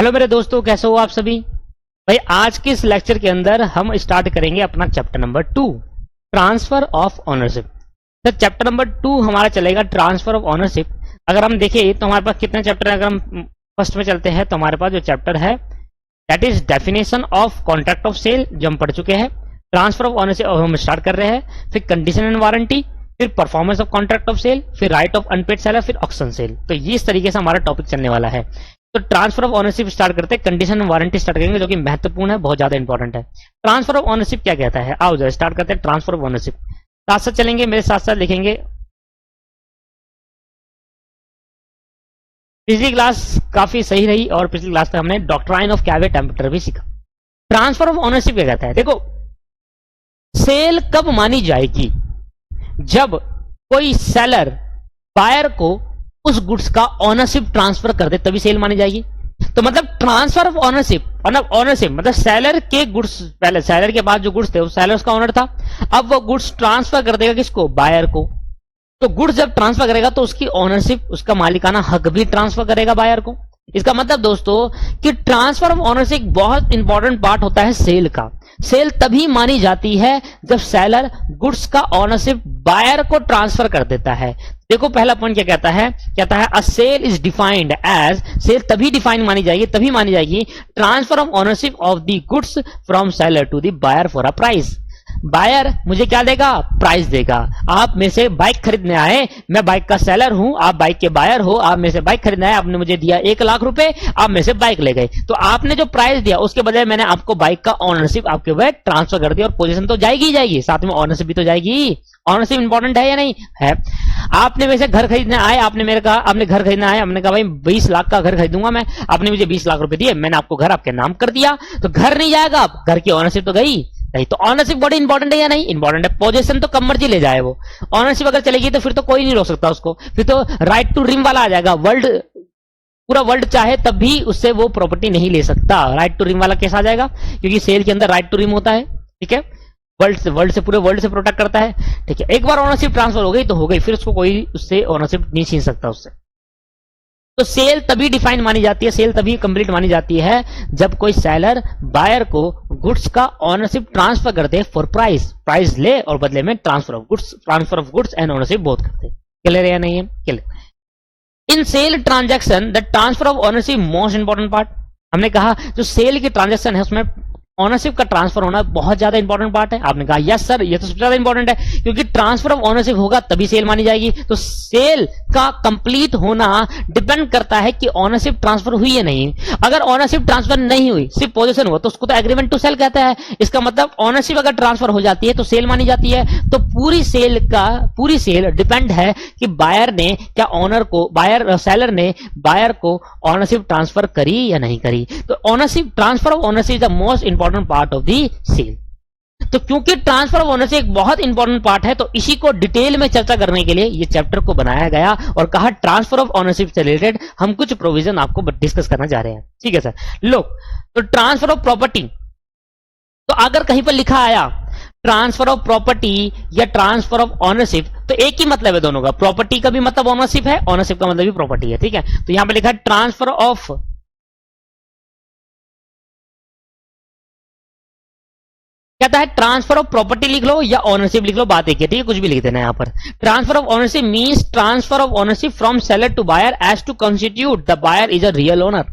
Hello मेरे दोस्तों, कैसे हो आप सभी। भाई आज के इस लेक्चर के अंदर हम स्टार्ट करेंगे अपना chapter number 2, transfer of ownership. तो चैप्टर नंबर 2 हमारा चलेगा ट्रांसफर ऑफ ओनरशिप। अगर हम देखें तो हमारे पास कितने चैप्टर है, अगर हम फर्स्ट में चलते हैं तो हमारे पास जो चैप्टर है that is definition of contract of sale, जो हम पढ़ चुके हैं। ट्रांसफर ऑफ ओनरशिप हम स्टार्ट कर रहे हैं, फिर कंडीशन एंड वारंटी, फिर performance of contract of sale, फिर राइट ऑफ अनपेड सेलर, फिर ऑक्शन सेल। तो ये इस तरीके से हमारा टॉपिक चलने वाला है। तो ट्रांसफर ऑफ ओनरशिप स्टार्ट करते हैं, कंडीशन एंड वारंटी स्टार्ट करेंगे जो कि महत्वपूर्ण है, बहुत ज्यादा इंपॉर्टेंट है। ट्रांसफर ऑफ ओनरशिप क्या कहता है, आओ जरा स्टार्ट करते हैं ट्रांसफर ऑफ ओनरशिप। साथ साथ चलेंगे, मेरे साथ साथ लिखेंगे। पिछली क्लास काफी सही रही और पिछली क्लास में हमने डॉक्ट्राइन ऑफ कैविएट एम्पटर भी सीखा। ट्रांसफर ऑफ ओनरशिप क्या कहता है, देखो सेल कब मानी जाएगी, जब कोई सेलर बायर को उस गुड्स का ओनरशिप ट्रांसफर कर दे तभी सेल मानी जाएगी। तो मतलब ट्रांसफर ऑफ ओनरशिप, मतलब सेलर के गुड्स, पहले सेलर के पास जो गुड्स थे वो सेलर उसका ओनर था, अब वो गुड्स ट्रांसफर कर देगा किसको, बायर को। तो गुड्स जब ट्रांसफर करेगा तो उसकी ओनरशिप, उसका मालिकाना हक भी ट्रांसफर करेगा बायर को। इसका मतलब दोस्तों कि ट्रांसफर ऑफ ओनरशिप बहुत इंपॉर्टेंट पार्ट होता है सेल का। सेल तभी मानी जाती है जब सेलर गुड्स का ओनरशिप बायर को ट्रांसफर कर देता है। देखो पहला पॉइंट क्या कहता है, a sale is defined as, sale तभी डिफाइन मानी जाएगी transfer of ownership of the goods from seller to the buyer for a price. Buyer मुझे क्या देगा, प्राइस देगा। आप में से बाइक खरीदने आए, मैं बाइक का सेलर हूं, आप बाइक के बायर हो, आप में से बाइक खरीदने आए, आपने मुझे दिया 1 लाख रुपए, आप में से बाइक ले गए। तो आपने जो प्राइस दिया उसके बदले मैंने आपको बाइक का ओनरशिप आपके बाइक ट्रांसफर कर दिया, और पोजीशन तो जाएगी ही जाएगी, साथ में ओनरशिप भी तो जाएगी। ओनरशिप इंपॉर्टेंट है या नहीं है। आपने मेरे से घर खरीदने आए, आपने घर खरीदना आए, हमने कहा भाई 20 लाख का घर खरीदूंगा मैं, आपने मुझे 20 लाख रुपए दिए, मैंने आपको घर आपके नाम कर दिया, तो घर नहीं जाएगा, घर की ओनरशिप तो गई नहीं। तो ऑनरशिप बड़ी इंपॉर्टेंट है या नहीं, इंपॉर्टेंट है। पोजीशन तो कब मर्जी ले जाए वो, ऑनरशिप अगर चलेगी तो फिर तो कोई नहीं रोक सकता उसको, फिर तो राइट टू रिम वाला आ जाएगा। पूरा वर्ल्ड चाहे तब भी उससे वो प्रॉपर्टी नहीं ले सकता। राइट टू रिम वाला केस आ जाएगा, क्योंकि सेल के अंदर राइट टू रिम होता है। ठीक है, पूरे वर्ल्ड से प्रोटेक्ट करता है। ठीक है, एक बार ऑनरशिप ट्रांसफर हो गई तो हो गई, फिर उसको कोई उससे ऑनरशिप नहीं छीन सकता उससे। तो सेल तभी डिफाइन मानी जाती है, सेल तभी कंप्लीट मानी जाती है जब कोई सेलर बायर को गुड्स का ओनरशिप ट्रांसफर कर दे फॉर प्राइस ले, और बदले में transfer of goods and ownership both करते। क्लियर है या नहीं है, clear. In sale transaction the transfer of ownership most important part. हमने कहा जो सेल की ट्रांजैक्शन है उसमें ओनरशिप का ट्रांसफर होना बहुत ज्यादा इंपॉर्टेंट पार्ट है। आपने कहा यस सर, ये तो सबसे ज्यादा इंपॉर्टेंट है, क्योंकि ट्रांसफर ऑफ ओनरशिप होगा तभी सेल मानी जाएगी। तो सेल का कंप्लीट होना डिपेंड करता है कि ओनरशिप ट्रांसफर हुई है नहीं। अगर ओनरशिप ट्रांसफर नहीं हुई, सिर्फ पोजीशन हुआ, तो उसको तो एग्रीमेंट टू सेल कहता है। इसका मतलब ओनरशिप अगर ट्रांसफर हो जाती है तो सेल मानी जाती है। तो पूरी सेल डिपेंड है कि सेलर ने बायर को ओनरशिप ट्रांसफर करी या नहीं करी। तो ownership, transfer of ownership is the most important part of the sale. तो क्योंकि ट्रांसफर ऑफ ओनरशिप एक बहुत इंपॉर्टेंट पार्ट है, तो इसी को डिटेल में चर्चा करने के लिए ये चैप्टर को बनाया गया और कहा ट्रांसफर ऑफ ओनरशिप से रिलेटेड हम कुछ प्रोविजन आपको डिस्कस करना जा रहे हैं। ठीक है सर। लो, तो ट्रांसफर ऑफ प्रॉपर्टी, तो अगर कहीं पर लिखा आया ट्रांसफर ऑफ प्रॉपर्टी या ट्रांसफर ऑफ ओनरशिप, तो एक ही मतलब है दोनों का। प्रॉपर्टी का भी मतलब ओनरशिप है, ओनरशिप का मतलब भी प्रॉपर्टी है। ठीक है, तो यहां पर लिखा है ट्रांसफर ऑफ, कहता है ट्रांसफर ऑफ प्रॉपर्टी लिख लो या ओनरशिप लिख लो, बात एक है। ठीक है, कुछ भी लिख देना यहां पर। Transfer of ownership means transfer of ownership from seller to buyer as to constitute the buyer is a real owner.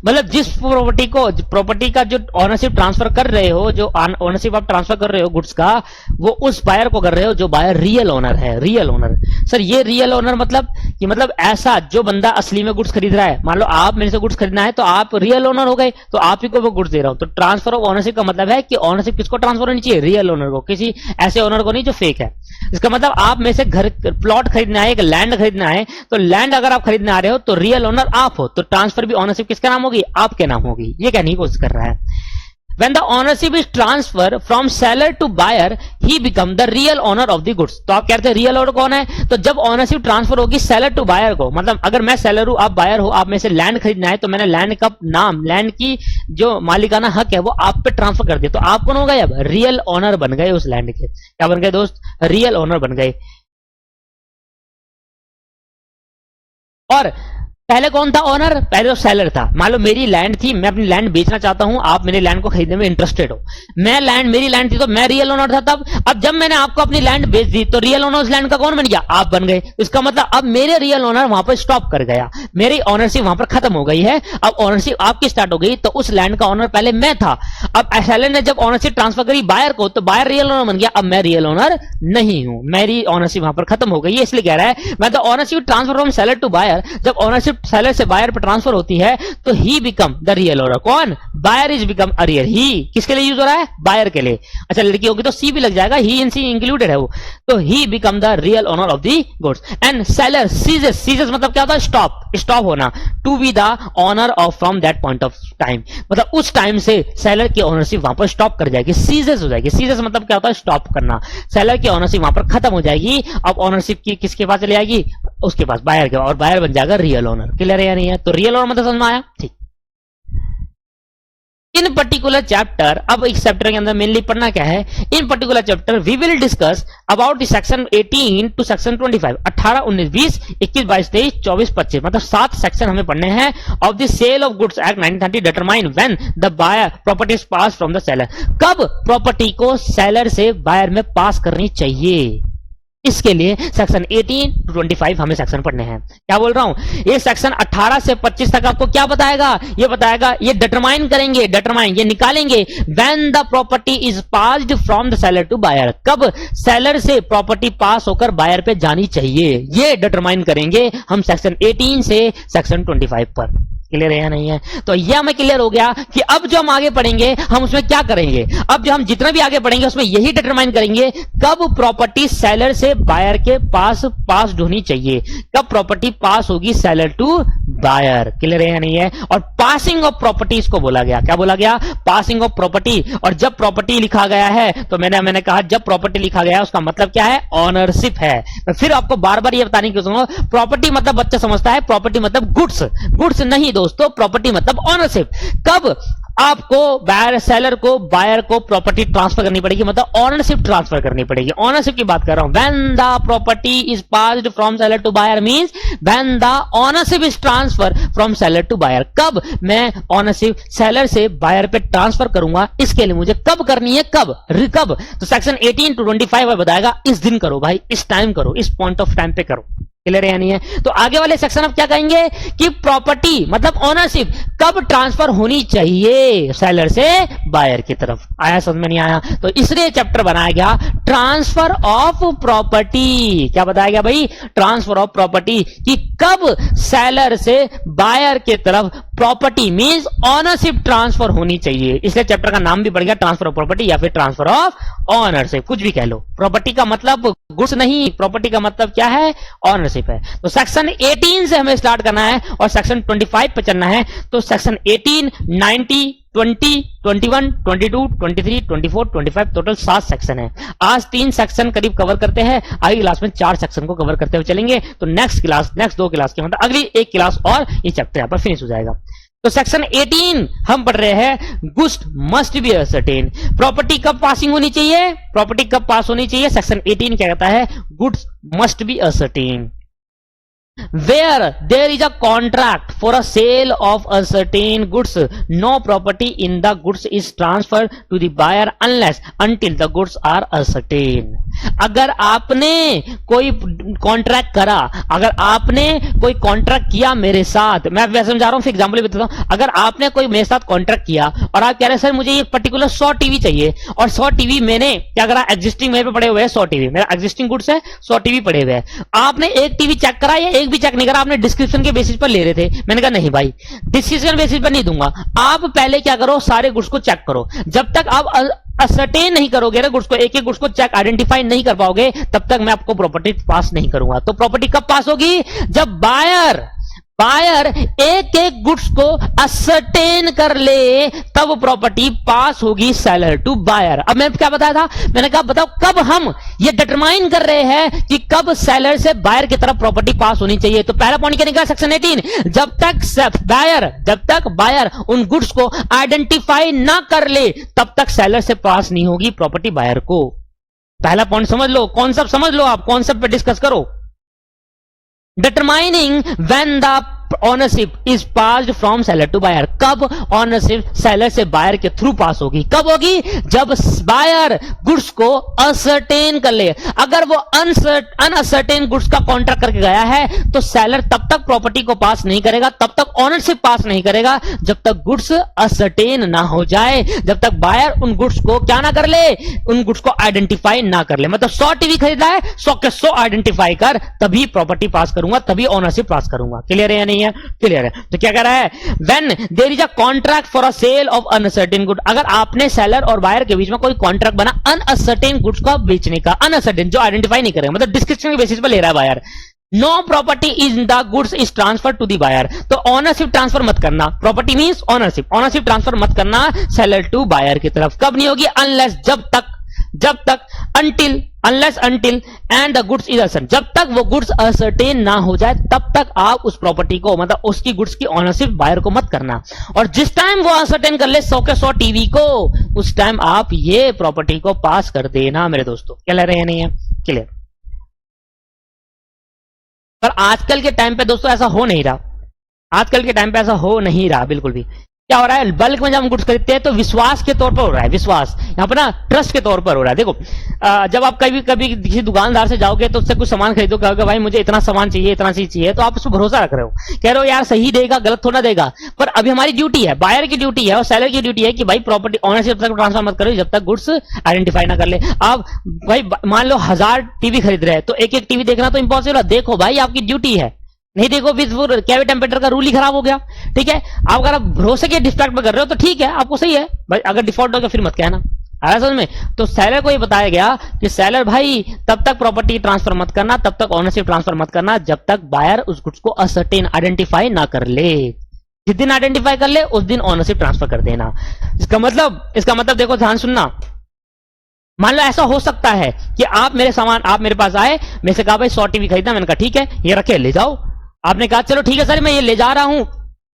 मतलब जिस प्रॉपर्टी का जो ओनरशिप ट्रांसफर कर रहे हो, जो ओनरशिप आप ट्रांसफर कर रहे हो गुड्स का, वो उस बायर को कर रहे हो जो बायर रियल ओनर है। रियल ओनर सर, ये रियल ओनर मतलब ऐसा जो बंदा असली में गुड्स खरीद रहा है। मान लो आप मेरे से गुड्स खरीदना है तो आप रियल ओनर हो गए, तो आप ही को वो गुड्स दे रहा हूं। तो ट्रांसफर ऑफ ओनरशिप का मतलब है कि ओनरशिप किसको ट्रांसफर होनी चाहिए, रियल ओनर को, किसी ऐसे ओनर को नहीं जो फेक है। इसका मतलब आप में से घर प्लॉट खरीदना है, एक लैंड खरीदना है, तो लैंड अगर आप खरीदने आ रहे हो तो रियल ओनर आप हो, तो ट्रांसफर भी ओनरशिप किसका नाम होगी, आपके नाम होगी। ये कहने की कोशिश कर रहा है। When the ownership is transferred from seller to buyer, he become the real owner of the goods। तो आप कहते हैं रियल ओनर कौन है, तो जब ओनरशिप ट्रांसफर होगी सेलर टू बायर को, मतलब अगर मैं सेलर हूं, आप बायर हो, आप में से लैंड खरीदना है, तो मैंने लैंड का नाम, लैंड की जो मालिकाना हक है वो आप पे ट्रांसफर कर दिया, तो आप कौन हो गए, अब रियल ओनर बन गए उस लैंड के। क्या बन गए दोस्त, रियल ओनर बन गए। और पहले कौन था ओनर? पहले तो सेलर था। मान लो मेरी लैंड थी, मैं अपनी लैंड बेचना चाहता हूं, आप मेरे लैंड को खरीदने में इंटरेस्टेड हो, मेरी लैंड थी तो मैं रियल ओनर था तब। अब जब मैंने आपको अपनी लैंड बेच दी तो रियल ओनर उस लैंड का कौन बन गया? आप बन गए। इसका मतलब अब मेरे रियल ओनर वहां पर स्टॉप कर गया, मेरी ओनरशिप वहां पर खत्म हो गई है। अब ओनरशिप आपकी स्टार्ट हो गई, तो उस लैंड का ओनर पहले मैं था। अब सेलर ने जब ओनरशिप ट्रांसफर करी बायर को, तो बायर रियल ओनर बन गया। अब मैं रियल ओनर नहीं हूं, मेरी ओनरशिप वहां पर खत्म हो गई है। इसलिए कह रहा है मैं the ownership transfer from seller to buyer, जब ओनरशिप सेलर से बायर पर ट्रांसफर होती है तो he become the real owner. कौन? Buyer is become a real. ही किसके लिए यूज हो रहा है? बायर के लिए। अच्छा लड़की होगी तो सी भी लग जाएगा, ही इन सी इंक्लूडेड है वो। तो he become the real owner of the goods and seller ceases. Ceases मतलब क्या होता है? स्टॉप, स्टॉप होना। To be the owner of from that point of time, मतलब उस टाइम से सेलर की ओनरशिप वहां पर स्टॉप कर जाएगी, सीजेस हो जाएगी। सीजेस मतलब क्या होता है? स्टॉप करना। सेलर की ओनरशिप वहां पर खत्म हो जाएगी। अब ओनरशिप की किसके पास चली जाएगी? उसके पास, बायर के, और बायर बन जाएगा रियल ओनर। क्लियर है या नहीं है? तो रियल ओनर मतलब समझ में आया? ठीक। इन पर्टिकुलर चैप्टर, अब इस चैप्टर के अंदर मेनली पढ़ना क्या है? In particular chapter we will discuss about the section 18 to section 25, 18, 19, 20, 21, 22, 23, 24, 25, मतलब 7 सेक्शन हमें पढ़ने हैं of the sale of goods act 1930 determine when the buyer property is pass from the seller. कब प्रॉपर्टी को सेलर से बायर में pass करनी चाहिए, इसके लिए सेक्शन 18 टू 25 हमें सेक्शन पढ़ने हैं। क्या बोल रहा हूं? ये सेक्शन 18 से 25 तक आपको क्या बताएगा? ये बताएगा, ये डिटरमाइन करेंगे, डिटरमाइन ये निकालेंगे when the property is passed from the seller to buyer, कब सेलर से प्रॉपर्टी पास होकर बायर पे जानी चाहिए, ये डिटरमाइन करेंगे हम सेक्शन 18 से सेक्शन 25 पर। क्लियर है या नहीं है? तो यह हमें क्लियर हो गया कि अब जो हम आगे पढ़ेंगे हम उसमें क्या करेंगे। अब जो हम जितना भी आगे पढ़ेंगे उसमें यही डिटरमाइन करेंगे कब प्रॉपर्टी सेलर से बायर के पास होनी चाहिए, कब प्रॉपर्टी पास होगी सेलर टू बायर। क्लियर है या नहीं है? और पासिंग ऑफ प्रॉपर्टी इसको बोला गया। क्या बोला गया? Passing of property. और जब प्रॉपर्टी लिखा गया है तो मैंने कहा जब प्रॉपर्टी लिखा गया है उसका मतलब क्या है? ऑनरशिप है। मैं फिर आपको बार बार ये बताने की कोशिश, प्रॉपर्टी मतलब बच्चा समझता है प्रॉपर्टी मतलब गुड्स, गुड्स नहीं दोस्तों, प्रॉपर्टी मतलब ऑनरशिप। कब आपको बायर सेलर को बायर को प्रॉपर्टी ट्रांसफर करनी पड़ेगी, मतलब ऑनरशिप ट्रांसफर करनी पड़ेगी। ऑनरशिप की बात कर रहा हूं। When the property is passed from seller to buyer means when the ownership is transfer from seller to buyer. कब मैं ऑनरशिप सेलर से बायर पे ट्रांसफर करूंगा, इसके लिए मुझे कब करनी है, कब। तो सेक्शन 18 टू 25 बताएगा इस दिन करो भाई, इस टाइम करो, इस पॉइंट ऑफ टाइम पे करो। क्लियर है या नहीं है? तो आगे वाले सेक्शन अब क्या कहेंगे कि प्रॉपर्टी मतलब ओनरशिप कब ट्रांसफर होनी चाहिए सेलर से बायर की तरफ। आया समझ में? नहीं आया? तो इसलिए चैप्टर बनाया गया ट्रांसफर ऑफ प्रॉपर्टी। क्या बताया गया भाई? ट्रांसफर ऑफ प्रॉपर्टी, कि कब सेलर से बायर की तरफ प्रॉपर्टी मींस ऑनरशिप ट्रांसफर होनी चाहिए। इसलिए चैप्टर का नाम भी पड़ गया ट्रांसफर ऑफ प्रॉपर्टी या फिर ट्रांसफर ऑफ ऑनरशिप, कुछ भी कह लो। प्रॉपर्टी का मतलब गुड्स नहीं, प्रॉपर्टी का मतलब क्या है? ऑनरशिप है। तो सेक्शन 18 से हमें स्टार्ट करना है और सेक्शन 25 पे चलना है। तो सेक्शन 18, 90, 20, 21, 22, 23, 24, 25 टोटल 7 सेक्शन है। आज 3 सेक्शन करीब कवर करते हैं, अगली क्लास में 4 सेक्शन को कवर करते हुए चलेंगे। तो नेक्स्ट 2 क्लास के मतलब अगली 1 क्लास और ये चैप्टर यहां पर फिनिश हो जाएगा। तो सेक्शन 18 हम पढ़ रहे हैं goods must be ascertain. Property कब पासिंग होनी चाहिए, प्रॉपर्टी कब पास होनी चाहिए? सेक्शन 18 क्या कहता है? Goods must be ascertain where there is a contract for a sale of a certain goods, no property in the goods is transferred to the buyer until the goods are ascertained। अगर आपने कोई contract करा, अगर आपने कोई contract किया मेरे साथ, मैं वैसे समझा रहा हूं, फिर एग्जांपल बताता हूं। अगर आपने कोई मेरे साथ कॉन्ट्रैक्ट किया और आप कह रहे हैं सर मुझे ये पर्टिकुलर 100 टीवी चाहिए, और 100 टीवी मैंने क्या करा, एग्जिस्टिंग मेरे पे पड़े हुए हैं 100 टीवी, मेरा एग्जिस्टिंग गुड्स है, 100 टीवी पड़े हुए हैं। आपने एक टीवी चेक करा या एक भी चेक नहीं करा, आपने डिस्क्रिप्शन के बेसिस पर ले रहे थे। मैंने कहा नहीं भाई डिस्क्रिप्शन बेसिस पर नहीं दूंगा, आप पहले क्या करो, सारे गुड्स को चेक करो। जब तक आप असर्टेन नहीं करोगे ना गुड्स को, एक एक गुड्स को चेक आइडेंटिफाई नहीं कर पाओगे, तब तक मैं आपको प्रॉपर्टी पास नहीं करूंगा। तो प्रॉपर्टी कब पास होगी? जब बायर एक एक गुड्स को असर्टेन कर ले, तब प्रॉपर्टी पास होगी सेलर टू बायर। अब मैंने क्या बताया था? मैंने कहा बताओ कब हम ये डिटरमाइन कर रहे हैं कि कब सेलर से बायर की तरफ प्रॉपर्टी पास होनी चाहिए। तो पहला पॉइंट क्या निकला सेक्शन 18, जब तक बायर उन गुड्स को आइडेंटिफाई ना कर ले, तब तक सेलर से पास नहीं होगी प्रॉपर्टी बायर को। पहला पॉइंट समझ लो, कॉन्सेप्ट समझ लो, आप कॉन्सेप्ट पे डिस्कस करो। Determining when the ownership is passed from seller to buyer, कब ऑनरशिप सेलर से बायर के थ्रू पास होगी, कब होगी, जब बायर गुड्स को असर्टेन कर ले। अगर वो अनअसर्टेन गुड्स का कॉन्ट्रैक्ट करके गया है तो सेलर तब तक प्रॉपर्टी को पास नहीं करेगा, तब तक ऑनरशिप पास नहीं करेगा जब तक गुड्स असर्टेन ना हो जाए, जब तक बायर उन गुड्स को क्या ना कर ले, उन गुड्स को आइडेंटिफाई ना कर ले। मतलब 100 टीवी खरीदा है, 100 के 100 आइडेंटिफाई कर, तभी प्रॉपर्टी पास करूंगा, तभी ऑनरशिप पास करूंगा। क्लियर है या नहीं है? क्लियर है। तो क्या कह रहा है, when there is a contract for a sale of uncertain good, अगर आपने सेलर और बायर के बीच में कोई कॉन्ट्रैक्ट बना अनसर्टेन गुड्स को बेचने का, अनसर्टेन जो आइडेंटिफाई नहीं करेगा, मतलब डिस्क्रिप्शन के बेसिस पर ले रहा है buyer, no property is the goods is transfer to the buyer, तो ऑनरशिप ट्रांसफर मत करना, property means ownership, ownership transfer मत करना सेलर टू बायर की तरफ। कब नहीं होगी? अनलेस, जब तक until, unless until and the goods is ascertain, जब तक वो गुड्स असर्टेन ना हो जाए तब तक आप उस प्रॉपर्टी को, मतलब उसकी गुड्स की ऑनरशिप बायर को मत करना। और जिस टाइम वो असर्टेन कर ले 100 के 100 टीवी को, उस टाइम आप ये प्रॉपर्टी को पास कर देना मेरे दोस्तों। क्या ले रहे हैं? नहीं है? क्लियर। पर आजकल के टाइम पे दोस्तों ऐसा हो नहीं रहा, आजकल के टाइम पे ऐसा हो नहीं रहा बिल्कुल भी। क्या हो रहा है, बल्क में जब हम गुड्स खरीदते हैं तो विश्वास के तौर पर हो रहा है, विश्वास यहां पर ना ट्रस्ट के तौर पर हो रहा है। देखो जब आप कभी कभी किसी दुकानदार से जाओगे तो उससे कुछ सामान खरीदो, कहोगे भाई मुझे इतना सामान चाहिए, इतना चीज चाहिए, तो आप उस पर भरोसा रख रहे हो, कह रहे हो यार सही देगा, गलत थोड़ा देगा। पर अभी हमारी ड्यूटी है, बायर की ड्यूटी है और सेलर की ड्यूटी है कि भाई प्रॉपर्टी ऑनरशिप तक ट्रांसफर मत करो जब तक गुड्स आइडेंटिफाई ना कर ले। आप भाई मान लो 1000 टीवी खरीद रहे हैं तो एक एक टीवी देखना तो इंपॉसिबल है। देखो भाई आपकी ड्यूटी है, नहीं देखो कैविटी टेम्परेचर का रूल ही खराब हो गया। ठीक है, आप अगर आप भरोसे के डिफेक्ट में कर रहे हो तो ठीक है, आपको सही है भाई, अगर डिफॉल्ट हो गया फिर मत कहना। आया समझ में? तो सेलर को ये बताया गया कि सेलर भाई तब तक प्रॉपर्टी ट्रांसफर मत करना, तब तक ऑनरशिप ट्रांसफर मत करना जब तक बायर उस गुड्स को असर्टेन आइडेंटिफाई ना कर ले। जिस दिन आइडेंटिफाई कर ले उस दिन ऑनरशिप ट्रांसफर कर देना। इसका मतलब देखो ध्यान सुनना, मान लो ऐसा हो सकता है कि आप मेरे पास आए, मेरे से कहा भाई 100 टीवी खरीदना, मैंने कहा ठीक है ये रखे ले जाओ। आपने कहा चलो ठीक है सर मैं ये ले जा रहा हूं,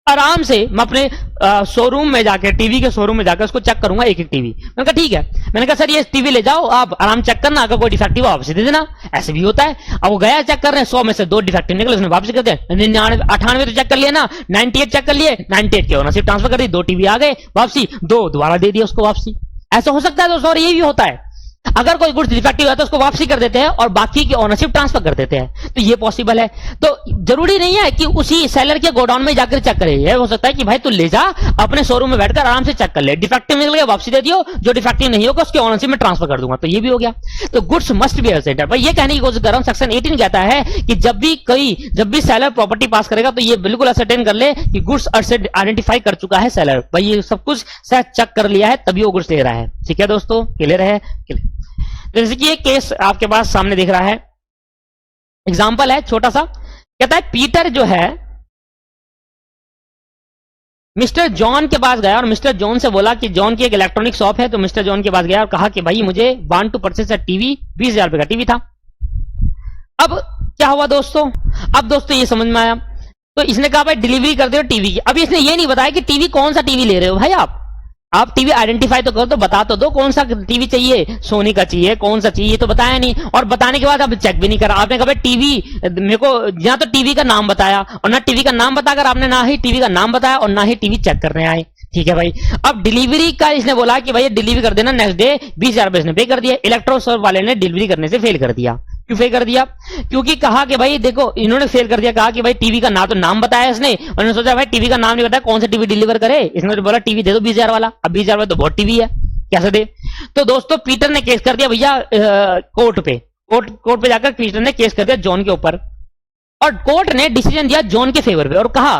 आराम से मैं अपने शोरूम में जाकर, टीवी के शोरूम में जाकर उसको चेक करूंगा एक एक टीवी। मैंने कहा ठीक है, मैंने कहा सर ये टीवी ले जाओ, आप आराम चेक करना, अगर कोई डिफेक्टिव वापसी दे देना। ऐसे भी होता है। अब वो गया चेक कर रहे हैं, 100 में से 2 डिफेक्टिव निकले, उसने वापसी कर दिया। 98 तो चेक कर लिया ना, 98 चेक कर लिए, 98 के ऑनरशिप ट्रांसफर कर दी, 2 टीवी आ गए वापसी, 2 दोबारा दे दिया उसको वापसी। ऐसा हो सकता है दोस्तों, और ये भी होता है अगर कोई गुड्स डिफेक्टिव है तो उसको वापसी कर देते हैं और बाकी की ऑनरशिप ट्रांसफर कर देते हैं, तो ये पॉसिबल है। तो जरूरी नहीं है कि उसी सेलर के गोडाउन में जाकर चेक करे, ये हो सकता है कि भाई तू ले जा अपने शोरूम में बैठकर आराम से चेक कर ले, डिफेक्टिव निकल गया वापसी दे दियो, जो डिफेक्टिव नहीं होगा उसकी ऑनरशिप में ट्रांसफर कर दूंगा, तो ये भी हो गया। तो गुड्स मस्ट बी असर्टेन। भाई ये कहने की कोशिश कर रहा हूं, सेक्शन 18 कहता है कि जब भी सेलर प्रॉपर्टी पास करेगा तो ये बिल्कुल असर्टेन कर ले कि गुड्स आइडेंटिफाई कर चुका है सेलर, भाई ये सब कुछ चेक कर लिया है तभी वो गुड्स ले रहा है। ठीक है दोस्तों, क्लियर है? क्लियर। जैसे कि ये केस आपके पास सामने दिख रहा है, एग्जांपल है छोटा सा, कहता है पीटर जो है मिस्टर जॉन के पास गया और मिस्टर जॉन से बोला कि जॉन की एक इलेक्ट्रॉनिक शॉप है, तो मिस्टर जॉन के पास गया और कहा कि भाई मुझे want to purchase a TV, 20,000 रुपए का टीवी था। अब क्या हुआ दोस्तों, अब दोस्तों ये समझ में आया, तो इसने कहा भाई डिलीवरी कर दो टीवी की। अभी इसने ये नहीं बताया कि टीवी कौन सा टीवी ले रहे हो भाई, आप टीवी आइडेंटिफाई तो करो, तो बता तो दो कौन सा टीवी चाहिए, सोनी का चाहिए, कौन सा चाहिए, तो बताया नहीं। और बताने के बाद अब चेक भी नहीं करा, आपने कहा भाई टीवी मेरे को, या तो टीवी का नाम बताया और ना टीवी का नाम बताकर आपने ना ही टीवी का नाम बताया और ना ही टीवी चेक करने आए। ठीक है भाई, अब डिलीवरी का इसने बोला कि भाई डिलीवरी कर देना नेक्स्ट डे, 20,000 रुपए इसने पे कर दिया। इलेक्ट्रो शॉप वाले ने डिलीवरी करने से फेल कर दिया। क्यों फेल कर दिया? क्योंकि कहा कि भाई देखो, इन्होंने फेल कर दिया, कहा कि भाई टीवी का ना तो नाम बताया इसने, और इन्होंने सोचा भाई टीवी का नाम नहीं बताया कौन सा टीवी डिलीवर करे, इसने बोला टीवी दे दो 20,000 वाला। अब 20,000 वाला तो बहुत टीवी है, कैसे दे? तो दोस्तों पीटर ने केस कर दिया भैया कोर्ट पे जाकर पीटर ने केस कर दिया जॉन के ऊपर, और कोर्ट ने डिसीजन दिया जॉन के फेवर पे और कहा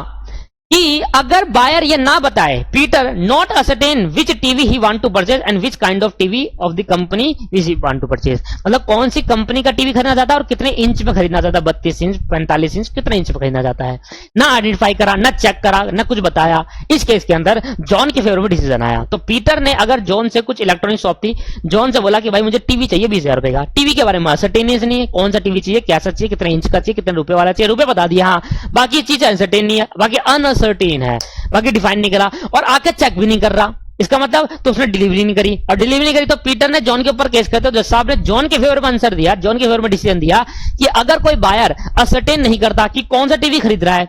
कि अगर बायर ये ना बताए, Peter not ascertain which TV he want to purchase and which kind of TV of the company which he want to purchase, मतलब कौन सी कंपनी का टीवी खरीदना चाहता है और कितने इंच में खरीदना चाहता है, 32 इंच 45 इंच कितने इंच में खरीदना चाहता है, ना आइडेंटिफाई करा, ना चेक करा, ना कुछ बताया। इस केस के अंदर जॉन के फेवर में डिसीजन आया। तो पीटर ने अगर जॉन से, कुछ इलेक्ट्रॉनिक शॉप थी, जॉन से बोला कि भाई मुझे टीवी चाहिए 20,000 रुपए का, टीवी के बारे में असर्टेनियस नहीं है, कौन सा टीवी चाहिए, कैसा चाहिए, कितने इंच का चाहिए, कितने रुपए वाला चाहिए, रुपए बता दिया, हाँ बाकी चीज अनसर्टेन नहीं है, बाकी अनसर्टेन है, बाकी डिफाइन नहीं करा और आके चेक भी नहीं कर रहा। इसका मतलब तो उसने डिलीवरी नहीं करी, और डिलीवरी नहीं करी तो पीटर ने जॉन के ऊपर केस करते, जज साहब ने जॉन के फेवर में आंसर दिया, जॉन के फेवर में डिसीजन दिया कि अगर कोई बायर असर्टेन नहीं करता कि कौन सा टीवी खरीद रहा है,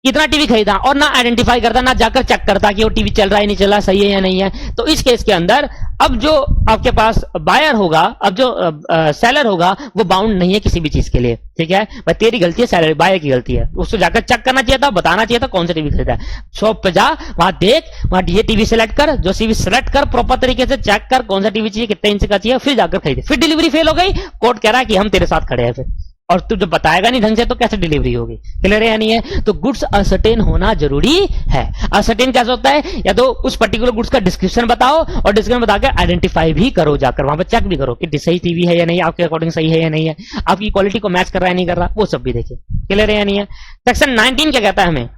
कितना टीवी खरीदा और ना आइडेंटिफाई करता, ना जाकर चेक करता कि वो टीवी चल रहा है नहीं चल रहा, सही है या नहीं है। तो इस केस के अंदर अब जो आपके पास बायर होगा, अब जो सेलर होगा, वो बाउंड नहीं है किसी भी चीज के लिए, ठीक है भाई, तेरी गलती है, सेलर बायर की गलती है, उसको जाकर चेक करना चाहिए था, बताना चाहिए था कौन सा टीवी खरीदा है। शॉप पे जा, वहां देख, वहां ये टीवी सेलेक्ट कर, जो टीवी सेलेक्ट कर, प्रॉपर तरीके से चेक कर कौन सा टीवी चाहिए, कितने इंच का चाहिए, फिर जाकर खरीदे। फिर डिलीवरी फेल हो गई, कोर्ट कह रहा है कि हम तेरे साथ खड़े हैं फिर, और तू जब बताएगा नहीं ढंग से तो कैसे डिलीवरी होगी, क्लियर है या नहीं है। तो गुड्स असर्टेन होना जरूरी है। असर्टेन कैसे होता है, या तो उस पर्टिकुलर गुड्स का डिस्क्रिप्शन बताओ और डिस्क्रिप्शन बताकर आइडेंटिफाई भी करो, जाकर वहां पर चेक भी करो कि सही टीवी है या नहीं, आपके अकॉर्डिंग सही है या नहीं है, आपकी क्वालिटी को मैच कर रहा है नहीं कर रहा, वो सब भी देखिए, क्लियर है या नहीं है। सेक्शन 19 क्या कहता है हमें,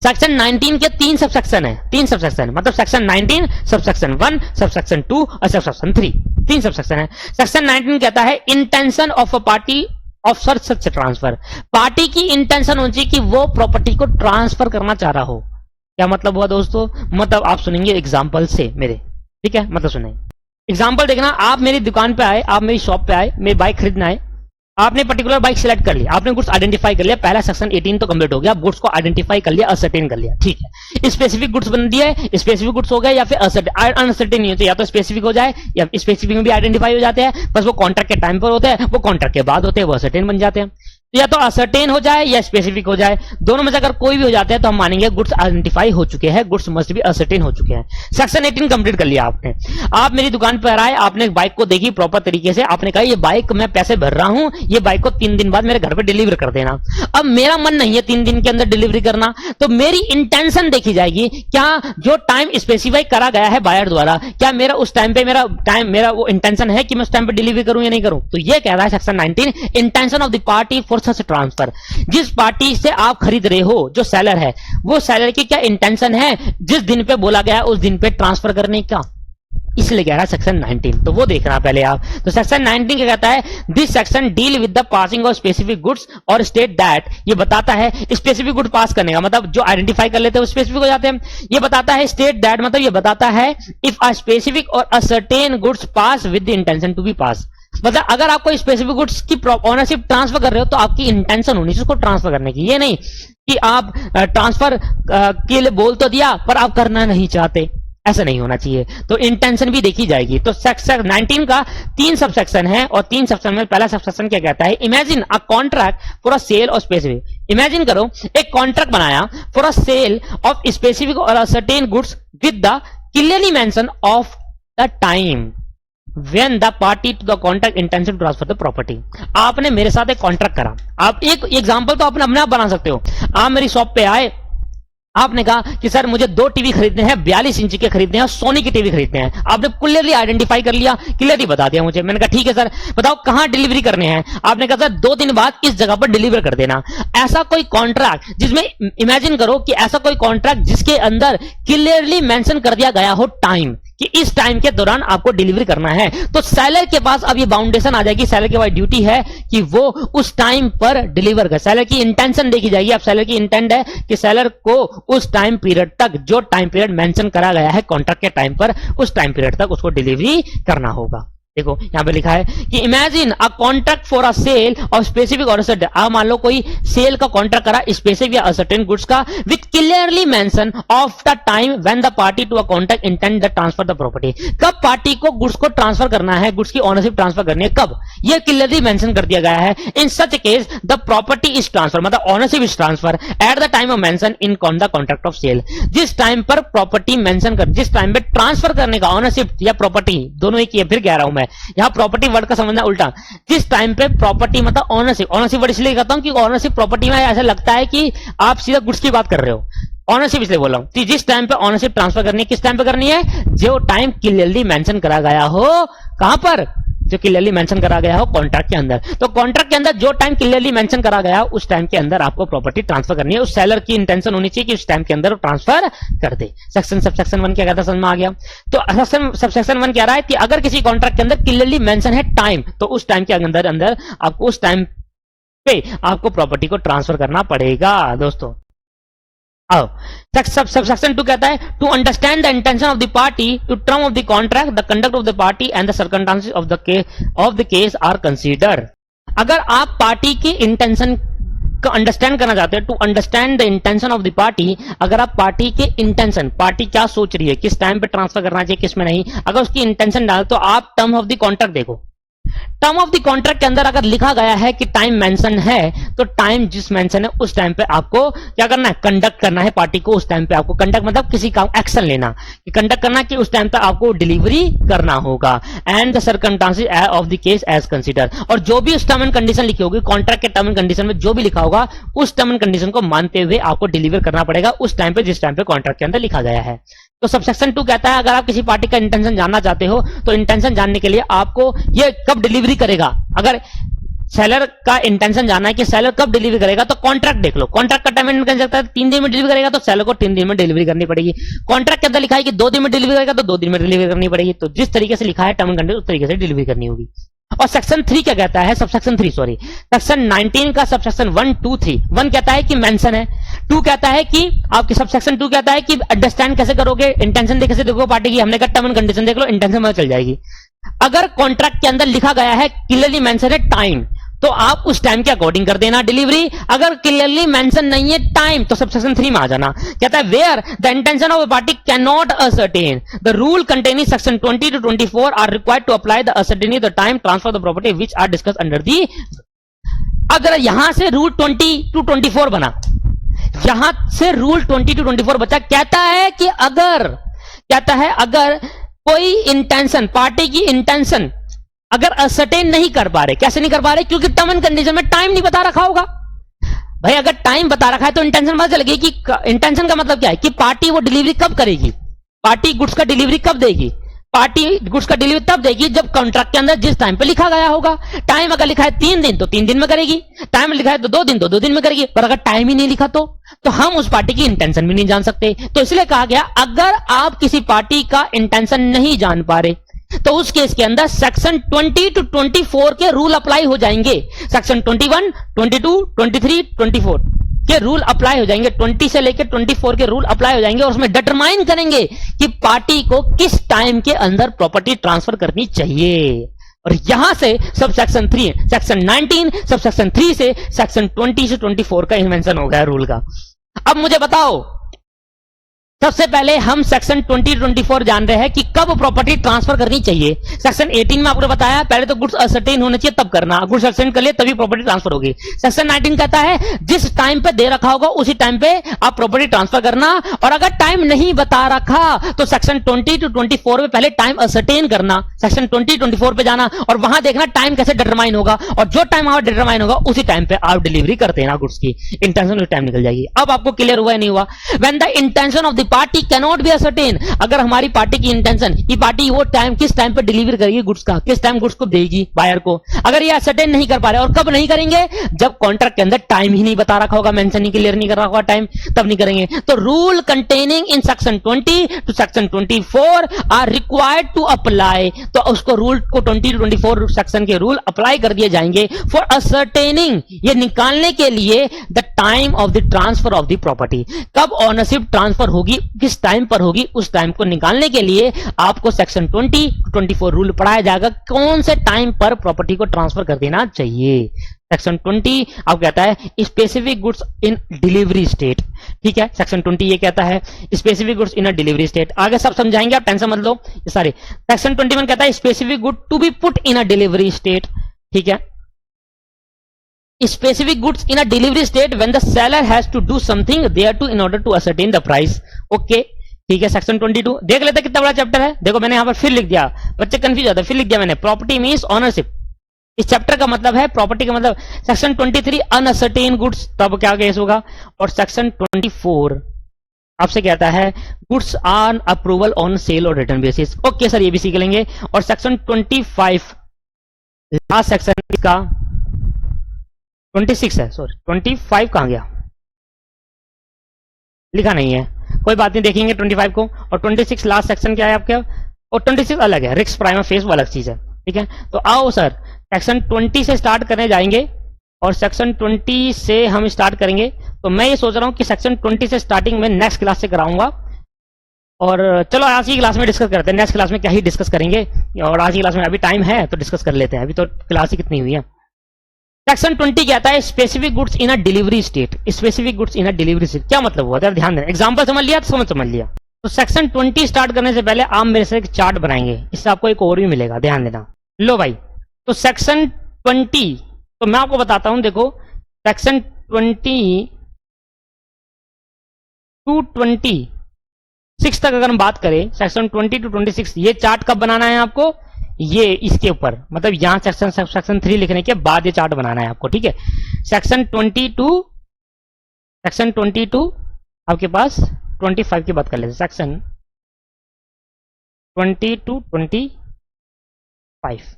सेक्शन 19 के 3 सबसेक्शन है, 3 सबसेक्शन, मतलब सेक्शन 19 सबसेक्शन 1, सबसेक्शन 2 और सबसेक्शन 3, 3 सबसेक्शन है। सेक्शन 19 कहता है intention of a party of such transfer, party की इंटेंशन होनी चाहिए कि वो प्रॉपर्टी को ट्रांसफर करना चाह रहा हो। क्या मतलब हुआ दोस्तों, मतलब आप सुनेंगे एग्जाम्पल से मेरे, ठीक है, मतलब सुनेंगे एग्जाम्पल देखना। आप मेरी दुकान पे आए, आप मेरी शॉप पे आए, मेरी बाइक खरीदना है, आपने पर्टिकुलर बाइक सिलेक्ट कर लिया, आपने गुड्स आइडेंटिफाई कर लिया, पहला सेक्शन 18 तो कंप्लीट हो गया, गुड्स को आइडेंटिफाई कर लिया, असर्टेन कर लिया, ठीक है। स्पेसिफिक गुड्स बन दिया है, स्पेसिफिक गुड्स हो गए या फिर अनसर्टेन नहीं होते, या तो स्पेसिफिक हो जाए या स्पेसिफिक में भी आइडेंटिफाई हो जाते हैं, बस वो कॉन्ट्रैक्ट के टाइम पर होते हैं, वो कॉन्ट्रैक्ट के बाद होते हैं, वो असर्टेन बन जाते हैं। या तो असर्टेन हो जाए या स्पेसिफिक हो जाए, दोनों में से अगर कोई भी हो जाता है तो हम मानेंगे गुड्स आइडेंटिफाई हो चुके हैं, गुड्स मस्ट भी असर्टेन हो चुके हैं। सेक्शन 18 कंप्लीट कर लिया आपने, आप मेरी दुकान पर आए, आपने बाइक को देखी प्रॉपर तरीके से, आपने कहा ये बाइक मैं पैसे भर रहा हूं, ये बाइक को 3 दिन बाद मेरे घर पे डिलीवर कर देना। अब मेरा मन नहीं है 3 दिन के अंदर डिलीवरी करना, तो मेरी इंटेंशन देखी जाएगी, क्या जो टाइम स्पेसिफाई करा गया है बायर द्वारा, क्या मेरा उस टाइम पे मेरा वो इंटेंशन है कि मैं उस टाइम पे डिलीवरी करूं या नहीं करूं। तो ये कह रहा है section 19 intention of the party for such transfer, जिस पार्टी से आप खरीद रहे हो, जो सेलर है, वो सेलर की क्या इंटेंशन है जिस दिन पे बोला गया है उस दिन पे ट्रांसफर करने का, इसलिए कह रहा है सेक्शन 19। तो वो देखना पहले आप। तो सेक्शन 19 क्या कहता है, this section deal with the passing of specific goods और स्टेट दैट, ये बताता है स्पेसिफिक गुड पास करने का मतलब जो आइडेंटिफाई कर लेते हैं वो स्पेसिफिक हो जाते हैं। ये बताता है स्टेट दैट, मतलब ये बताता है इफ अ स्पेसिफिक और a certain goods pass with the intention to be pass, मतलब अगर आपको स्पेसिफिक गुड्स की ऑनरशिप ट्रांसफर कर रहे हो तो आपकी इंटेंशन होनी चाहिए उसको ट्रांसफर करने की, ये नहीं कि आप ट्रांसफर के लिए बोल तो दिया पर आप करना नहीं चाहते, ऐसा नहीं होना चाहिए। तो इंटेंशन भी देखी जाएगी। तो सेक्शन 19 का 3 सबसेक्शन है और 3 सेक्शन में पहला सबसेक्शन क्या कहता है, imagine a contract for a sale of specific, imagine करो एक कॉन्ट्रैक्ट बनाया for a sale of specific और a certain goods with the clearly mention of the time when the party to the contract intention to transfer the property। आपने मेरे साथ एक contract करा, आप एक एग्जांपल तो अपने आप बना सकते हो। आप मेरी शॉप पे आए, आपने कहा कि सर मुझे 2 टीवी खरीदने हैं, 42 इंच के खरीदने हैं, सोनी की टीवी खरीदने हैं। आपने क्लियरली आइडेंटिफाई कर लिया, क्लियरली बता दिया मुझे। मैंने कहा ठीक है सर, बताओ कहां डिलीवरी करने हैं। आपने कहा सर 2 दिन बाद इस जगह पर डिलीवर कर देना। ऐसा कोई कॉन्ट्रैक्ट जिसमें इमेजिन करो कि ऐसा कोई कॉन्ट्रैक्ट जिसके अंदर क्लियरली मेंशन कर दिया गया हो टाइम, कि इस टाइम के दौरान आपको डिलीवरी करना है, तो सेलर के पास अब ये बाउंडेशन आ जाएगी, सेलर के पास ड्यूटी है कि वो उस टाइम पर डिलीवर कर। सेलर की इंटेंशन देखी जाएगी। अब सेलर की इंटेंट है कि सेलर को उस टाइम पीरियड तक, जो टाइम पीरियड मेंशन करा गया है कॉन्ट्रैक्ट के टाइम पर, उस टाइम पीरियड तक उसको डिलीवरी करना होगा। देखो यहां पे लिखा है कि imagine a contract for a sale of specific और सर्टेन, आप मान लो कोई सेल का कॉन्ट्रैक्ट करा स्पेसिफिक या सर्टेन गुड्स का with clearly mention of the time when the party to a contract intend the transfer the property, कब party को गुड्स को ट्रांसफर करना है, गुड्स की ओनरशिप ट्रांसफर करनी है, कब, यह क्लियरली मेंशन कर दिया गया है। In such case the property is transfer, मतलब ownership is transfer at the time of mention in the contract of sale, जिस टाइम पर प्रॉपर्टी मेंशन कर, जिस टाइम पे ट्रांसफर करने का, ओनरशिप या प्रॉपर्टी दोनों एक ही है, फिर कह रहा हूं मैं, यहां प्रॉपर्टी वर्ड का समझना उल्टा, जिस टाइम पे प्रॉपर्टी मतलब ओनरशिप, ओनरशिप वर्ड इसलिए कहता हूं कि ओनरशिप प्रॉपर्टी में ऐसा लगता है कि आप सीधा गुड्स की बात कर रहे हो, ऑनरशिप इसलिए बोल रहा हूं कि जिस टाइम पे ऑनरशिप ट्रांसफर करनी है, किस टाइम पे करनी है, जो टाइम क्लियरली मेंशन करा गया हो, कहां पर, जो क्लियरली मेंशन करा गया हो कॉन्ट्रैक्ट के अंदर। तो कॉन्ट्रैक्ट के अंदर जो टाइम क्लियरली मेंशन करा गया हो उस टाइम के अंदर आपको प्रॉपर्टी ट्रांसफर करनी है। उस सेलर की इंटेंशन होनी चाहिए कि उस टाइम के अंदर वो ट्रांसफर कर दे। सेक्शन सबसेक्शन 1 क्या कहता है, समझ में आ गया। तो सबसेक्शन 1 कह रहा है कि अगर किसी कॉन्ट्रैक्ट के अंदर क्लियरली मेंशन है टाइम, तो उस टाइम के अंदर आपको उस टाइम पे आपको प्रॉपर्टी को ट्रांसफर करना पड़ेगा दोस्तों। सबसेक्शन 2 कहता है to understand the intention of the party to term of the contract, the conduct of the party and the circumstances of the case are consider. अगर आप पार्टी की इंटेंशन अंडरस्टैंड करना चाहते हैं, to understand the intention of the party, अगर आप party के intention, party क्या सोच रही है, किस टाइम पे ट्रांसफर करना चाहिए, किस में नहीं, अगर उसकी इंटेंशन डाल तो आप टर्म ऑफ द कॉन्ट्रैक्ट देखो। टर्म ऑफ द कॉन्ट्रैक्ट के अंदर अगर लिखा गया है कि टाइम मेंशन है, तो टाइम जिस मेंशन है उस टाइम पे आपको क्या करना है, कंडक्ट करना है पार्टी को। उस टाइम पे आपको कंडक्ट मतलब किसी का एक्शन लेना, कि कंडक्ट करना कि उस टाइम पे आपको डिलीवरी करना होगा। And the circumstances of the case as consider, और जो भी उस टर्म एंड कंडीशन लिखी होगी, कॉन्ट्रैक्ट के टर्म एंड कंडीशन में जो भी लिखा होगा, उस टर्म एंड कंडीशन को मानते हुए आपको डिलीवर करना पड़ेगा उस टाइम पे जिस टाइम पे कॉन्ट्रैक्ट के अंदर लिखा गया है। तो सबसेक्शन 2 कहता है अगर आप किसी पार्टी का इंटेंशन जानना चाहते हो, तो इंटेंशन जानने के लिए आपको ये कब डिलीवरी करेगा, अगर सेलर का इंटेंशन जानना है कि सेलर कब डिलीवरी करेगा, तो कॉन्ट्रैक्ट देख लो। कॉन्ट्रैक्ट का टाइम कर सकता है 3 दिन में डिलीवरी करेगा, तो सेलर को 3 दिन में डिलीवरी करनी पड़ेगी। कॉन्ट्रैक्ट के अंदर लिखा है कि 2 दिन में डिलीवरी करेगा, तो 2 दिन में डिलीवरी करनी पड़ेगी। तो जिस तरीके से लिखा है टर्म एंड कंडीशन, उस तरीके से डिलीवरी करनी होगी। और सेक्शन 3 क्या कहता है, सबसेक्शन 3 सॉरी, सेक्शन 19 का सबसेक्शन 1, 2, 3। 1 कहता है कि मेंशन है, 2 कहता है कि आपकी सबसेक्शन 2 कहता है कि अंडरस्टैंड कैसे करोगे, इंटेंशन कैसे देखो पार्टी की, हमने कहा टर्म एंड कंडीशन देख लो, इंटेंशन पता चल जाएगी। अगर कॉन्ट्रैक्ट के अंदर लिखा गया है, क्लियरली मेंशन है टाइम, तो आप उस टाइम के अकॉर्डिंग कर देना डिलीवरी। अगर क्लियरली मेंशन नहीं है टाइम, तो सबसेक्शन 3 में आ जाना। कहता है where the intention of a party can not ascertain the rule containing section 20 to 24 are required to apply the ascertaining the time transfer the property which are discuss under the. अगर यहां से rule 20 to 24 बना, यहां से rule 20 to 24 बचा, कहता है कि अगर कोई इंटेंशन, पार्टी की इंटेंशन अगर असर्टेन नहीं कर पा रहे, कैसे नहीं कर पा रहे, क्योंकि टर्म एंड कंडीशन में टाइम नहीं बता रखा होगा। भाई अगर टाइम बता रखा है तो इंटेंशन पता चलेगी कि इंटेंशन का मतलब क्या है, कि पार्टी वो डिलीवरी कब करेगी, पार्टी गुड्स का डिलीवरी कब देगी, पार्टी गुड्स का डिलीवरी तब देगी जब कॉन्ट्रैक्ट के अंदर जिस टाइम पे लिखा गया होगा। टाइम अगर लिखा है 3 दिन, तो 3 दिन में करेगी, टाइम लिखा है तो 2 दिन, तो 2 दिन में करेगी। पर अगर टाइम ही नहीं लिखा तो हम उस पार्टी की इंटेंशन भी नहीं जान सकते। तो इसलिए कहा गया अगर आप किसी पार्टी का इंटेंशन नहीं जान पा रहे, तो उस केस के अंदर सेक्शन 20 to 24 के रूल अप्लाई हो जाएंगे। सेक्शन 21, 22, 23, 24 के रूल अप्लाई हो जाएंगे, 20 से लेकर 24 के रूल अप्लाई हो जाएंगे, और उसमें डिटरमाइन करेंगे कि पार्टी को किस टाइम के अंदर प्रॉपर्टी ट्रांसफर करनी चाहिए। और यहां से sub section 3, section 19 sub section 3 से सेक्शन 20 से 24 का इन्वेंशन हो गया रूल का। अब मुझे बताओ, सबसे पहले हम सेक्शन 20 24 जान रहे हैं कि कब प्रॉपर्टी ट्रांसफर करनी चाहिए। सेक्शन 18 में आपने बताया पहले तो गुड्स असर्टेन होने चाहिए तब करना, गुड्स असर्टेन कर लिए तभी प्रॉपर्टी ट्रांसफर होगी। सेक्शन 19 कहता है जिस टाइम पे दे रखा होगा उसी टाइम पे आप प्रॉपर्टी ट्रांसफर करना, और अगर टाइम नहीं बता रखा तो सेक्शन 20 to 24 में पहले टाइम असर्टेन करना, सेक्शन 20 24 पे जाना और वहां देखना टाइम कैसे डिटरमाइन होगा, और जो टाइम वहां डिटरमाइन होगा उसी टाइम पे आप डिलीवरी कर देना गुड्स की, इंटेंशन टाइम निकल जाएगी। अब आपको क्लियर हुआ नहीं हुआ? When the intention of the party cannot be ascertain, अगर हमारी पार्टी की इंटेंशन, ये पार्टी वो टाइम किस टाइम पे डिलीवर करेगी गुड्स का, किस टाइम गुड्स को देगी बायर को, अगर ये असर्टेन नहीं कर पा रहे, और कब नहीं करेंगे, जब कॉन्ट्रैक्ट के अंदर टाइम ही नहीं बता रखा होगा, मेंशन ही क्लियर नहीं कर रखा होगा टाइम, तब नहीं करेंगे। तो rule containing in section 20 to section 24 are required to apply, तो उसको रूल को 20 to 24 सेक्शन के रूल अप्लाई कर दिए जाएंगे फॉर असर्टेनिंग, ये निकालने के लिए the time of the transfer of the property, कब ओनरशिप ट्रांसफर होगी, किस टाइम पर होगी, उस टाइम को निकालने के लिए आपको सेक्शन 20 to 24 रूल पढ़ाया जाएगा, कौन से टाइम पर प्रॉपर्टी को ट्रांसफर कर देना चाहिए। सेक्शन 20 आप कहता है specific goods in delivery state, ठीक है, सेक्शन 20 ये कहता है specific goods in a delivery state, आगे सब समझाएंगे, आप टेंशन मत लो। सारे सेक्शन 21 कहता है specific good to be put in a delivery state, ठीक है, specific goods in a delivery state when the seller has to do something thereto in order to ascertain the price, okay ठीक है। Section 22 देख लेते कितना बड़ा chapter है, देखो मैंने यहां पर फिर लिख दिया, बच्चे कंफ्यूज होते, फिर लिख दिया मैंने, प्रॉपर्टी मींस ओनरशिप, इस चैप्टर का मतलब है प्रॉपर्टी का मतलब। सेक्शन 23 अनअसर्टेन गुड्स, तब क्या केस होगा, और सेक्शन 24 आपसे कहता है goods on approval on sale और रिटर्न बेसिस, ओके सर ये भी सीख लेंगे। और सेक्शन 25 लास्ट सेक्शन का 26 है, सॉरी 25 कहां गया, लिखा नहीं है, कोई बात नहीं, देखेंगे 25 को। और 26 लास्ट सेक्शन क्या है आपके, और 26 अलग है, रिस्क प्राइमा फेस वो अलग चीज है, ठीक है। तो आओ सर सेक्शन 20 से स्टार्ट करने जाएंगे, और सेक्शन 20 से हम स्टार्ट करेंगे। तो मैं ये सोच रहा हूं कि सेक्शन 20 से स्टार्टिंग में नेक्स्ट क्लास से कराऊंगा, और चलो आज की क्लास में डिस्कस करते हैं, नेक्स्ट क्लास में क्या ही डिस्कस करेंगे, और आज की क्लास में अभी टाइम है तो डिस्कस कर लेते हैं, अभी तो क्लास ही कितनी हुई है। सेक्शन 20 कहता है specific goods in a delivery state. Specific goods in a delivery state क्या मतलब हुआ, ध्यान देना। एग्जांपल समझ लिया तो समझ लिया। तो सेक्शन 20 स्टार्ट करने से पहले आप मेरे से एक चार्ट बनाएंगे, इससे आपको एक ओवरव्यू मिलेगा, ध्यान देना। लो भाई, तो सेक्शन 20 तो मैं आपको बताता हूं, देखो सेक्शन 20 टू 26 तक अगर हम बात करें, सेक्शन 20 टू 26, ये चार्ट कब बनाना है आपको, ये इसके ऊपर, मतलब यहां सेक्शन 3 लिखने के बाद ये चार्ट बनाना है आपको, ठीक है। सेक्शन 22 आपके पास 25 की बात कर लेते, सेक्शन 20 टू 25,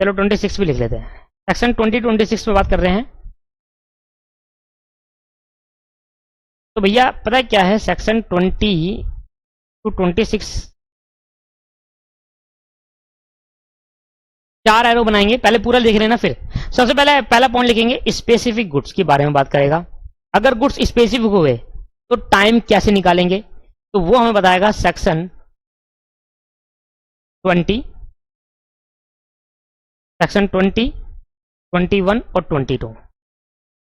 चलो 26 भी लिख लेते हैं। सेक्शन 20-26 में बात कर रहे हैं। तो भैया पता है क्या है, सेक्शन 20 टू 26 चार एरो बनाएंगे, पहले पूरा लिख लेना। फिर सबसे पहले पहला पॉइंट लिखेंगे स्पेसिफिक गुड्स के बारे में बात करेगा। अगर गुड्स स्पेसिफिक हुए तो टाइम कैसे निकालेंगे, तो वो हमें बताएगा सेक्शन 20, सेक्शन 20, 21 और 22।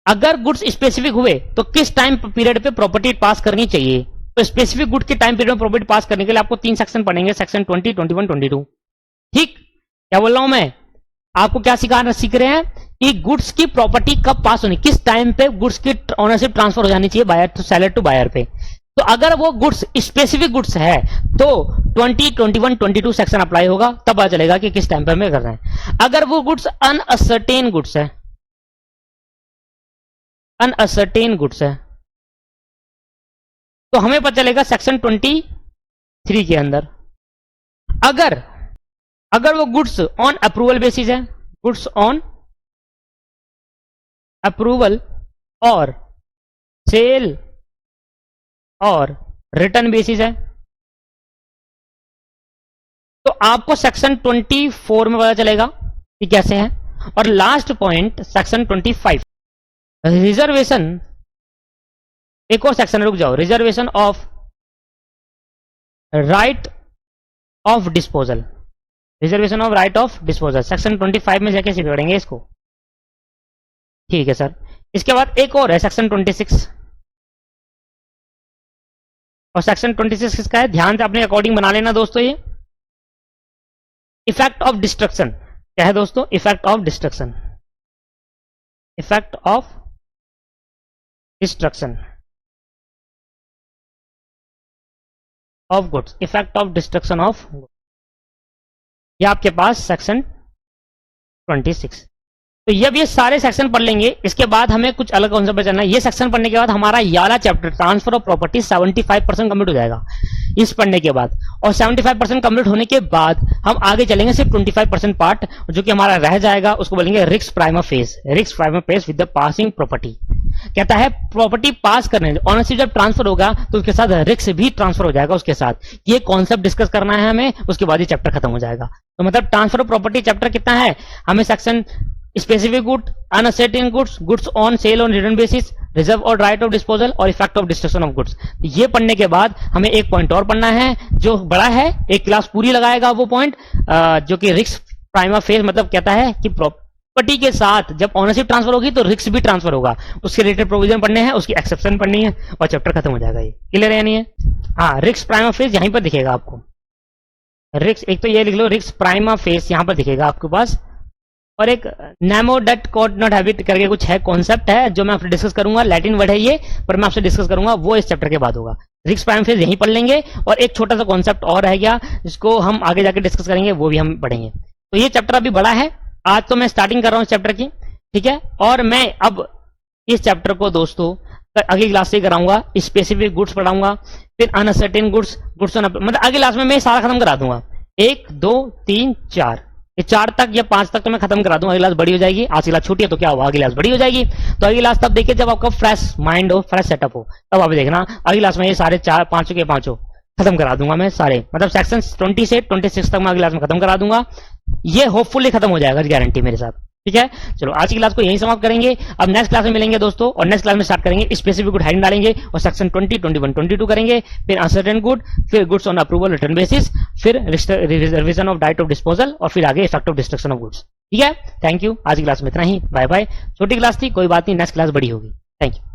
अगर गुड्स स्पेसिफिक हुए तो किस टाइम पीरियड पे प्रॉपर्टी पास करनी चाहिए, तो स्पेसिफिक गुड के टाइम पीरियड में प्रॉपर्टी पास करने के लिए आपको 3 सेक्शन पढ़ेंगे, सेक्शन 20, 21, 22। ठीक, क्या बोल रहा हूं मैं, आपको क्या सीख रहे हैं कि गुड्स की प्रॉपर्टी कब पास होनी, किस टाइम पे गुड्स की ओनरशिप ट्रांसफर हो जानी चाहिए buyer to seller to buyer पे। तो अगर वो गुड्स स्पेसिफिक गुड्स है तो 20, 21, 22 सेक्शन अप्लाई होगा, तब पता चलेगा कि किस टाइम पे हमें कर रहे हैं। अगर वो गुड्स अनअसर्टेन गुड्स है, अनअसर्टेन गुड्स है, तो हमें पता चलेगा सेक्शन 23 के अंदर। अगर वो गुड्स ऑन अप्रूवल बेसिस है, गुड्स ऑन अप्रूवल और सेल और रिटर्न बेसिस है, तो आपको सेक्शन 24 में पता चलेगा कि कैसे है। और लास्ट पॉइंट सेक्शन 25 रिजर्वेशन, एक और सेक्शन रुक जाओ, reservation of right of disposal, reservation of right of disposal section 25 में जाके पढ़ेंगे इसको, ठीक है सर। इसके बाद एक और है सेक्शन 26, और सेक्शन 26 किसका है, ध्यान से अपने अकॉर्डिंग बना लेना दोस्तों। ये इफेक्ट ऑफ डिस्ट्रक्शन क्या है दोस्तों, effect of destruction, effect of destruction of goods, effect of destruction of goods, ये आपके पास सेक्शन 26। तो जब ये सारे सेक्शन पढ़ लेंगे, इसके बाद हमें कुछ अलग कॉन्सेप्ट पे चलना है। ये सेक्शन पढ़ने के बाद हमारा ये वाला chapter transfer of property 75% complete हो जाएगा इस पढ़ने के बाद। और 75% कंप्लीट होने के बाद हम आगे चलेंगे सिर्फ 25% पार्ट जो कि हमारा रह जाएगा, उसको बोलेंगे risk prima face, risk prima face with the passing property. कहता है प्रॉपर्टी पास करने, ऑनरशिप जब ट्रांसफर होगा तो उसके साथ रिस्क भी ट्रांसफर हो जाएगा उसके साथ। ये कॉन्सेप्ट डिस्कस करना है हमें, उसके बाद ये चैप्टर खत्म हो जाएगा। तो मतलब ट्रांसफर ऑफ प्रॉपर्टी चैप्टर कितना है, हमें section specific good, uncertain goods, goods on sale on return basis, reserve और राइट ऑफ डिस्पोजल और effect of destruction of goods. ये पढ़ने के बाद हमें एक पॉइंट और पढ़ना है जो बड़ा है, एक क्लास पूरी लगाएगा वो पॉइंट, जो कि रिस्क प्राइमा फेस, मतलब कहता है कि प्रॉपर्टी के साथ जब ऑनरशिप ट्रांसफर होगी तो रिस्क भी ट्रांसफर होगा, उसके रिलेटेड प्रोविजन पढ़ने हैं, उसकी एक्सेप्शन पढ़नी है और चैप्टर खत्म हो जाएगा। ये क्लियर है नहीं है? हाँ, रिस्क प्राइमा फेस यहीं पर दिखेगा आपको, रिस्क, एक तो ये लिख लो रिस्क प्राइमा फेस यहां पर दिखेगा आपके पास, और एक Nemo dot code not habit करके कुछ है, कॉन्सेप्ट है जो मैं आपसे डिस्कस करूंगा, लैटिन वर्ड है ये, पर मैं आपसे डिस्कस करूंगा वो इस चैप्टर के बाद होगा। रिस्क प्राइम फेज यहीं पढ़ लेंगे, और एक छोटा सा कॉन्सेप्ट और रह गया जिसको हम आगे जाके डिस्कस करेंगे, वो भी हम पढ़ेंगे। तो ये चैप्टर अभी बड़ा है, आज तो मैं स्टार्टिंग कर रहा हूँ इस चैप्टर की, ठीक है। और मैं अब इस चैप्टर को दोस्तों अगली क्लास से कराऊंगा, स्पेसिफिक गुड्स पढ़ाऊंगा, फिर अनसर्टेन गुड्स, गुड्स मतलब अगली क्लास में मैं सारा खत्म करा दूंगा, 1 2 3 4, ये 4 तक या 5 तक तो मैं खत्म करा दूंगा। अगली क्लास बड़ी हो जाएगी, आज की क्लास छोटी है तो क्या होगा, अगली क्लास बड़ी हो जाएगी। तो अगली क्लास तब देखिए जब आपका फ्रेश माइंड हो, फ्रेश सेटअप हो, तब आप देखना अगली क्लास में ये सारे 4 5 के 5 खत्म करा दूंगा मैं सारे, मतलब सेक्शन 20 से 26 तक मैं अगली क्लास में खत्म करा दूंगा। ये होपफुली खत्म हो जाएगा, गारंटी मेरे साथ, ठीक है, चलो आज की क्लास को यहीं समाप्त करेंगे। अब नेक्स्ट क्लास में मिलेंगे दोस्तों, और नेक्स्ट क्लास में स्टार्ट करेंगे स्पेसिफिक गुड हेडिंग डालेंगे और सेक्शन 20, 21, 22 करेंगे, फिर अनसर्टेन गुड, फिर goods on approval return basis, फिर revision of right of disposal, और फिर आगे effect of destruction of goods. ठीक है, थैंक यू। आज की क्लास में इतना ही, बाय बाय। छोटी क्लास थी, कोई बात नहीं, नेक्स्ट क्लास बड़ी होगी। Thank you.